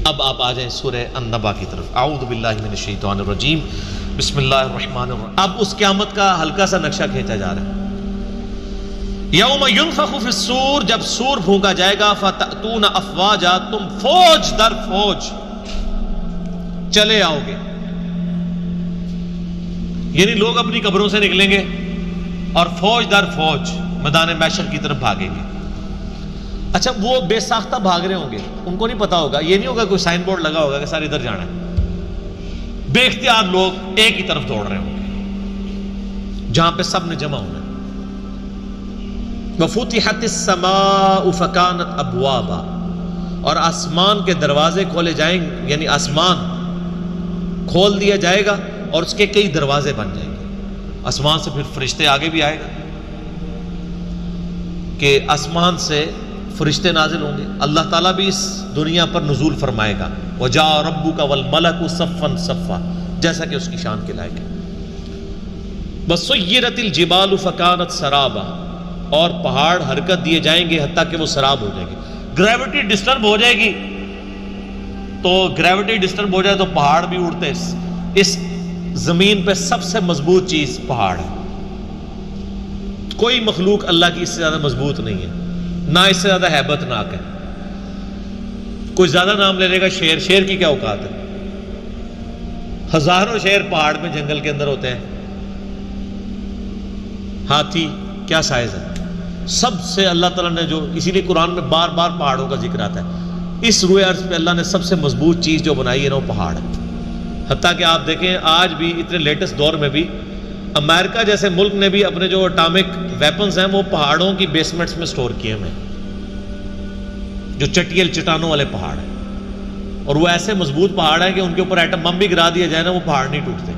اب آپ آ جائیں سورہ النبا کی طرف. اعوذ باللہ من الشیطان الرجیم بسم اللہ الرحمن الرحیم. اب اس قیامت کا ہلکا سا نقشہ کھینچا جا رہا ہے. یوم ینفخ فی الصور، جب سور پھونکا جائے گا، فتأتون افواجا، تم فوج در فوج چلے آؤ گے. یعنی لوگ اپنی قبروں سے نکلیں گے اور فوج در فوج میدان محشر کی طرف بھاگیں گے. اچھا وہ بے ساختہ بھاگ رہے ہوں گے، ان کو نہیں پتا ہوگا، یہ نہیں ہوگا کوئی سائن بورڈ لگا ہوگا کہ سارے ادھر جانا ہے. بے اختیار لوگ ایک ہی طرف دوڑ رہے ہوں گے جہاں پہ سب نے جمع ہونا ہے. وَفُتِحَتِ السَّمَاءُ فَكَانَتْ أَبْوَابًا، اور آسمان کے دروازے کھولے جائیں گے، یعنی آسمان کھول دیا جائے گا اور اس کے کئی دروازے بن جائیں گے. آسمان سے پھر فرشتے آگے بھی آئے گا کہ آسمان سے فرشتے نازل ہوں گے. اللہ تعالیٰ بھی اس دنیا پر نزول فرمائے گا. وَجَاءَ رَبُّكَ وَالْمَلَكُ صَفًّا صَفًّا، جیسا کہ اس کی شان کے لائق ہے. وَسُيِّرَتِ الْجِبَالُ فَكَانَتْ سَرَابًا، اور پہاڑ حرکت دیے جائیں گے حتیٰ کہ وہ سراب ہو جائے گی. گریوٹی ڈسٹرب ہو جائے گی، تو گریوٹی ڈسٹرب ہو جائے تو پہاڑ بھی اڑتے. اس زمین پہ سب سے مضبوط چیز پہاڑ ہے. کوئی مخلوق اللہ کی اس سے زیادہ مضبوط نہیں ہے، نہ اس سے زیادہ ہیبت ناک ہے. کوئی زیادہ نام لے لے گا شیر. شیر کی کیا اوقات ہے؟ ہزاروں شیر پہاڑ میں جنگل کے اندر ہوتے ہیں. ہاتھی کیا سائز ہے؟ سب سے اللہ تعالیٰ نے جو، اسی لیے قرآن میں بار بار پہاڑوں کا ذکر آتا ہے. اس روئے ارض پہ اللہ نے سب سے مضبوط چیز جو بنائی ہے نا وہ پہاڑ ہے. حتیٰ کہ آپ دیکھیں آج بھی اتنے لیٹسٹ دور میں بھی امریکہ جیسے ملک نے بھی اپنے جو اٹامک ویپنز ہیں وہ پہاڑوں کی بیسمنٹس میں سٹور کیے ہوئے ہیں، جو چٹیل چٹانوں والے پہاڑ ہیں. اور وہ ایسے مضبوط پہاڑ ہیں کہ ان کے اوپر ایٹم بم بھی گرا دیا جائے نا وہ پہاڑ نہیں ٹوٹتے.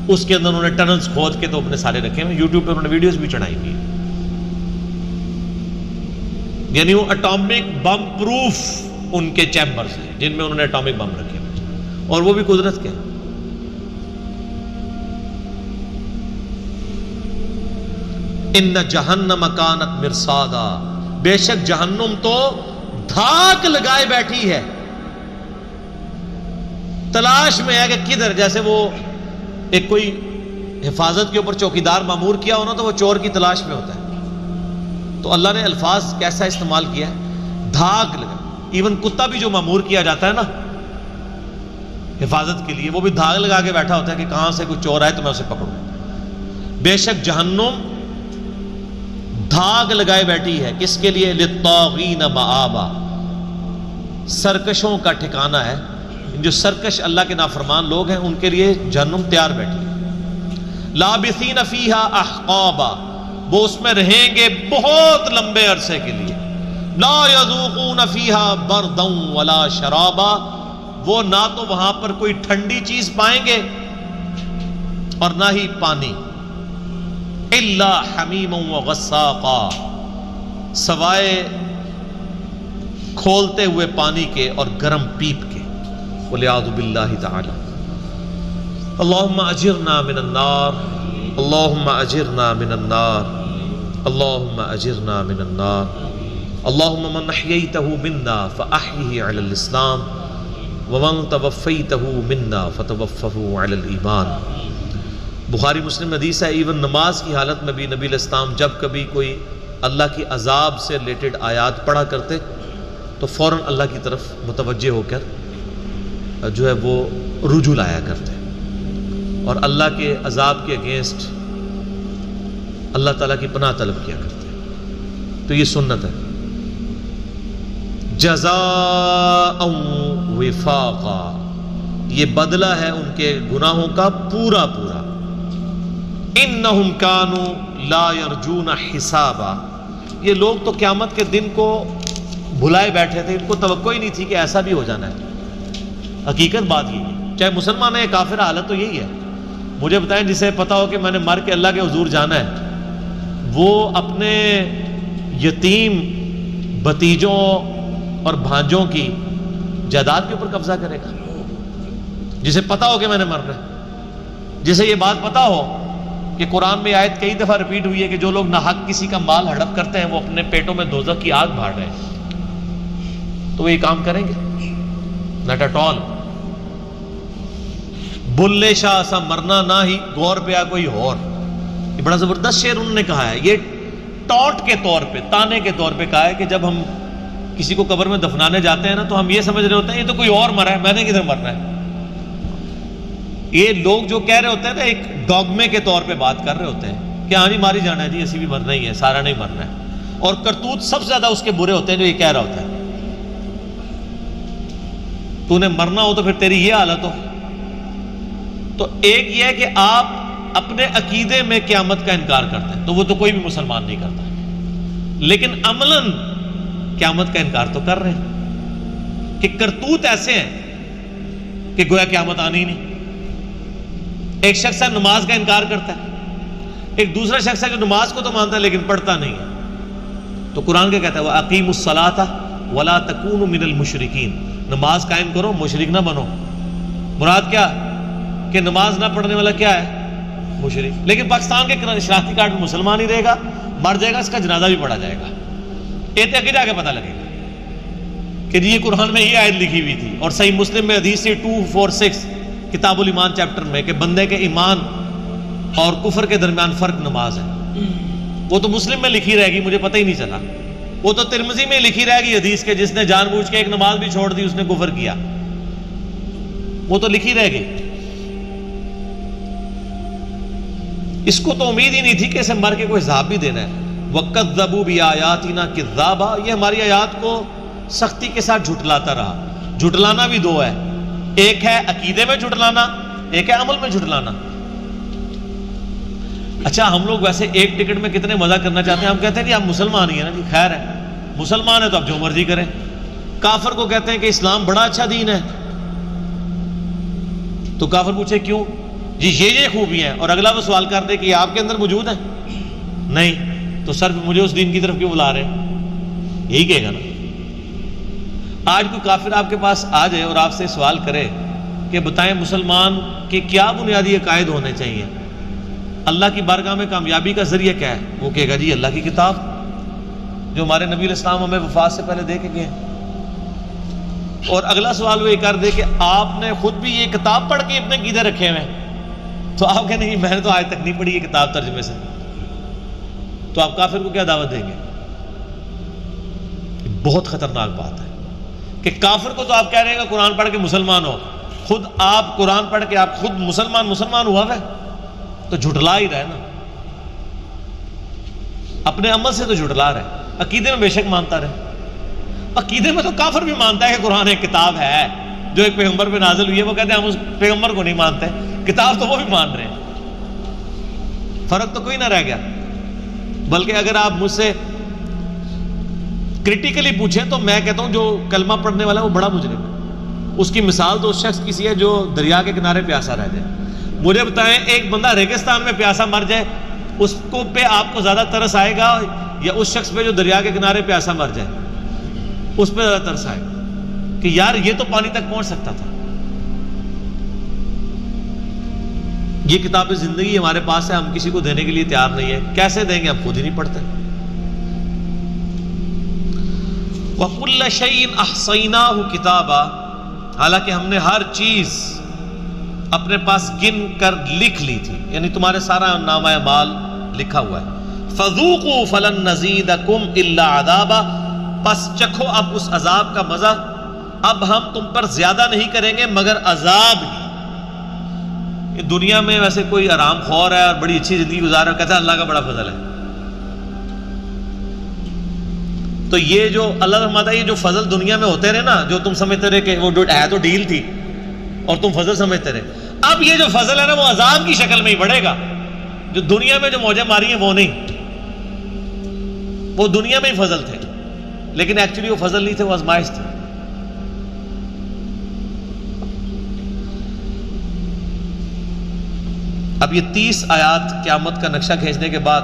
اس کے اندر انہوں نے ٹنلز کھود کے تو اپنے سارے رکھے ہیں. یوٹیوب پہ انہوں نے ویڈیوز بھی چڑھائی ہوئی ہیں. یعنی وہ اٹامک بم پروف ان کے چیمبرز ہیں جن میں انہوں نے اٹامک بم رکھے ہیں، اور وہ بھی قدرت کے ہیں. ان جہنم کانت مرصادا، بے شک جہنم تو دھاک لگائے بیٹھی ہے، تلاش میں ہے کہ کدھر. جیسے وہ ایک کوئی حفاظت کے اوپر چوکیدار مامور کیا ہونا تو وہ چور کی تلاش میں ہوتا ہے. تو اللہ نے الفاظ کیسا استعمال کیا ہے؟ دھاک لگا. ایون کتا بھی جو مامور کیا جاتا ہے نا حفاظت کے لیے، وہ بھی دھاگ لگا کے بیٹھا ہوتا ہے کہ کہاں سے کوئی چور آئے تو میں اسے پکڑوں. بے شک جہنم دھاگ لگائے بیٹھی ہے. کس کے لیے؟ للطاغین مآبا، سرکشوں کا ٹھکانہ ہے. جو سرکش اللہ کے نافرمان لوگ ہیں ان کے لیے جہنم تیار بیٹھی ہے. لابثین فیہا احقابا، وہ اس میں رہیں گے بہت لمبے عرصے کے لیے. لا یذوقون فیہا بردا ولا شرابا، وہ نہ تو وہاں پر کوئی ٹھنڈی چیز پائیں گے اور نہ ہی پانی. الا حمیما وغساقا، سوائے کھولتے ہوئے پانی کے اور گرم پیپ کے. والعیاذ باللہ تعالی. اللہم اجرنا من النار، اللہم اجرنا من النار، اللہم اجرنا من النار. اللہم من احییتہ منا فاحیہ علی الاسلام ومن توفیتہ منا فتوفہ علی الایمان. بخاری مسلم حدیث ہے. ایون نماز کی حالت میں بھی نبی علیہ السلام جب کبھی کوئی اللہ کی عذاب سے ریلیٹڈ آیات پڑھا کرتے تو فوراً اللہ کی طرف متوجہ ہو کر جو ہے وہ رجوع لایا کرتے اور اللہ کے عذاب کے اگینسٹ اللہ تعالیٰ کی پناہ طلب کیا کرتے. تو یہ سنت ہے. جزاء وفاقا، یہ بدلہ ہے ان کے گناہوں کا پورا پورا. انہم کانوا لا یرجون حسابا، یہ لوگ تو قیامت کے دن کو بھلائے بیٹھے تھے، ان کو توقع ہی نہیں تھی کہ ایسا بھی ہو جانا ہے. حقیقت بات یہ ہے، چاہے مسلمان ہے یا کافر، حالت تو یہی ہے. مجھے بتائیں جسے پتا ہو کہ میں نے مر کے اللہ کے حضور جانا ہے، وہ اپنے یتیم بھتیجوں اور بھانجوں کی جائیداد کے اوپر قبضہ کرے گا؟ جسے پتا ہو کہ میں نے مرنا ہے، جسے یہ بات پتا ہو کہ قرآن میں آیت کئی دفعہ ریپیٹ ہوئی ہے کہ جو لوگ ناحق کسی کا مال ہڑپ کرتے ہیں وہ اپنے پیٹوں میں دوزخ کی آگ بھاڑ رہے ہیں، تو وہ یہ کام کریں گے؟ not at all. Bulleh Shah سا مرنا نہ ہی غور پہ کوئی اور. یہ بڑا زبردست شعر انہوں نے کہا ہے. یہ ٹونٹ کے طور پہ، تانے کے طور پہ کہا ہے کہ جب ہم کسی کو قبر میں دفنانے جاتے ہیں نا تو ہم یہ سمجھ رہے ہوتے ہیں یہ تو کوئی اور مرا ہے، میں نے کدھر مرنا ہے. یہ لوگ جو کہہ رہے ہوتے ہیں نا ایک ڈوگمے کے طور پہ بات کر رہے ہوتے ہیں کہ ہاں جی ماری جانا ہے جی، اسی بھی مرنا ہی ہے، سارا نہیں مرنا ہے. اور کرتوت سب سے زیادہ اس کے برے ہوتے ہیں جو یہ کہہ رہا ہوتا ہے. تو نے مرنا ہو تو پھر تیری یہ حالت ہو. تو ایک یہ ہے کہ آپ اپنے عقیدے میں قیامت کا انکار کرتے ہیں تو وہ تو کوئی بھی مسلمان نہیں کرتا، لیکن عملاً قیامت کا انکار تو کر رہے ہیں کہ کرتوت ایسے ہیں کہ گویا قیامت آنی ہی نہیں. ایک شخص ہے نماز کا انکار کرتا ہے، ایک دوسرا شخص ہے جو نماز کو تو مانتا ہے لیکن پڑھتا نہیں ہے. تو قرآن کیا کہتا ہے وَأَقِيمُوا الصَّلَاةَ وَلَا تَكُونُوا مِنَ الْمُشْرِكِينَ. نماز قائم کرو، مشرک نہ بنو. مراد کیا کہ نماز نہ پڑھنے والا کیا ہے؟ مشرک. لیکن پاکستان کے شناختی کارڈ میں مسلمان ہی رہے گا، مر جائے گا، اس کا جنازہ بھی پڑھا جائے گا. یہ آگے جا کے پتہ لگے گا کہ جی یہ قرآن میں یہ آیت لکھی ہوئی تھی. اور صحیح مسلم میں حدیث 246 کتاب الایمان چیپٹر میں کہ بندے کے ایمان اور کفر کے درمیان فرق نماز ہے. وہ تو مسلم میں لکھی رہے گی، مجھے پتہ ہی نہیں چلا. وہ تو ترمذی میں لکھی رہے گی حدیث کے جس نے جان بوجھ کے ایک نماز بھی چھوڑ دی اس نے کفر کیا. وہ تو لکھی رہے گی. اس کو تو امید ہی نہیں تھی کہ اسے مر کے کوئی عذاب بھی دینا ہے. وَكَذَّبُوا بِآيَاتِنَا كِذَّابًا. یہ ہماری آیات کو سختی کے ساتھ جھٹلاتا رہا. جھٹلانا بھی دو ہے، ایک ہے عقیدے میں جھٹلانا، ایک ہے عمل میں جھٹلانا. اچھا ہم لوگ ویسے ایک ٹکٹ میں کتنے مزہ کرنا چاہتے ہیں. ہم کہتے ہیں کہ آپ مسلمان ہی ہیں نا جی، خیر ہے مسلمان ہے تو آپ جو مرضی کریں. کافر کو کہتے ہیں کہ اسلام بڑا اچھا دین ہے تو کافر پوچھے کیوں؟ جی یہ خوبی ہیں، اور اگلا وہ سوال کر دے کہ یہ آپ کے اندر موجود ہے؟ نہیں. تو سر مجھے اس دین کی طرف کیوں بلا رہے ہیں؟ یہی کہے گا نا. آج کوئی کافر آپ کے پاس آ جائے اور آپ سے سوال کرے کہ بتائیں مسلمان کے کیا بنیادی عقائد ہونے چاہیے، اللہ کی بارگاہ میں کامیابی کا ذریعہ کیا ہے؟ وہ کہے گا جی اللہ کی کتاب جو ہمارے نبی علیہ السلام ہمیں وفات سے پہلے دے کے گئے. اور اگلا سوال وہ یہ کر دے کہ آپ نے خود بھی یہ کتاب پڑھ کے اپنے عقیدے رکھے ہوئے ہیں. تو آپ کہیں گے میں نے تو آج تک نہیں پڑھی یہ کتاب ترجمے سے. تو آپ کافر کو کیا دعوت دیں گے؟ بہت خطرناک بات ہے کہ کافر کو تو آپ کہہ رہے ہیں کہ قرآن پڑھ کے مسلمان ہو، خود آپ قرآن پڑھ کے آپ خود مسلمان ہوا ہے تو جھٹلا ہی رہے نا. اپنے عمل سے تو جھٹلا رہے. عقیدے میں بے شک مانتا رہے. عقیدے میں تو کافر بھی مانتا ہے کہ قرآن ایک کتاب ہے جو ایک پیغمبر پہ نازل ہوئی ہے. وہ کہتے ہیں ہم اس پیغمبر کو نہیں مانتے، کتاب تو وہ بھی مان رہے ہیں. فرق تو کوئی نہ رہ گیا. بلکہ اگر آپ مجھ سے کرٹیکلی پوچھیں تو میں کہتا ہوں جو کلمہ پڑھنے والا ہے وہ بڑا مجرم ہے. اس کی مثال تو اس شخص کسی ہے جو دریا کے کنارے پیاسا رہ جائے. مجھے بتائیں ایک بندہ ریگستان میں پیاسا مر جائے اس کو پہ آپ کو زیادہ ترس آئے گا یا اس شخص پہ جو دریا کے کنارے پیاسا مر جائے اس پہ زیادہ ترس آئے گا کہ یار یہ تو پانی تک پہنچ سکتا تھا. یہ کتاب زندگی ہمارے پاس ہے، ہم کسی کو دینے کے لیے تیار نہیں ہے. کیسے دیں گے؟ ہم خود ہی نہیں پڑھتے. وَكُلَّ شَيْءٍ أَحْصَيْنَاهُ كِتَابًا. حالانکہ ہم نے ہر چیز اپنے پاس گن کر لکھ لی تھی، یعنی تمہارے سارا نامہ اعمال لکھا ہوا ہے. فَذُوقُوا فَلَن نَّزِيدَكُمْ إِلَّا عَذَابًا. پس چکھو اب اس عذاب کا مزہ، اب ہم تم پر زیادہ نہیں کریں گے مگر عذاب ہی. دنیا میں ویسے کوئی آرام خور ہے اور بڑی اچھی زندگی گزار رہا ہے، کہتا ہے اللہ کا بڑا فضل ہے. تو یہ جو اللہ فرماتا ہے یہ جو فضل دنیا میں ہوتے رہے نا، جو تم سمجھتے رہے کہ وہ ہے تو ڈیل تھی اور تم فضل سمجھتے رہے، اب یہ جو فضل ہے نا وہ عذاب کی شکل میں ہی بڑھے گا. جو دنیا میں جو موجیں ماری ہیں وہ نہیں، وہ دنیا میں ہی فضل تھے لیکن ایکچولی وہ فضل نہیں تھے، وہ آزمائش تھی. اب یہ 30 آیات قیامت کا نقشہ کھینچنے کے بعد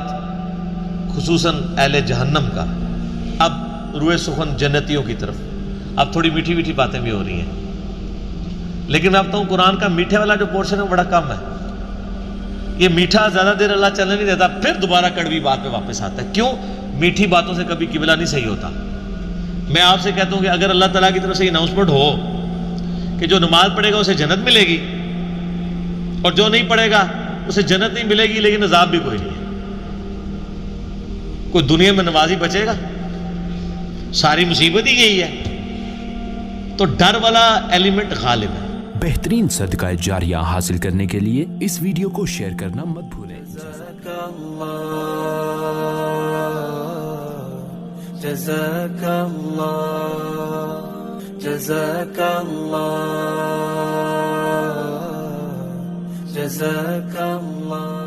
خصوصاً اہل جہنم کا، اب روئے سخن جنتیوں کی طرف. اب تھوڑی میٹھی میٹھی باتیں بھی ہو رہی ہیں، لیکن میں بتاؤں قرآن کا میٹھے والا جو پورشن ہے وہ بڑا کم ہے. یہ میٹھا زیادہ دیر اللہ چلنے نہیں دیتا، پھر دوبارہ کڑوی بات پہ واپس آتا ہے. کیوں؟ میٹھی باتوں سے کبھی قبلہ نہیں صحیح ہوتا. میں آپ سے کہتا ہوں کہ اگر اللہ تعالیٰ کی طرف سے یہ اناؤنسمنٹ ہو کہ جو نماز پڑھے گا اسے جنت ملے گی اور جو نہیں پڑھے گا اسے جنت نہیں ملے گی لیکن عذاب بھی کوئی نہیں ہے. کوئی دنیا میں نمازی بچے گا؟ ساری مصیبت ہی یہی ہے. تو ڈر والا ایلیمنٹ غالب ہے. بہترین صدقہ جاریہ حاصل کرنے کے لیے اس ویڈیو کو شیئر کرنا مت بھولیں. جزاک اللہ جزاک اللہ جزاک اللہ.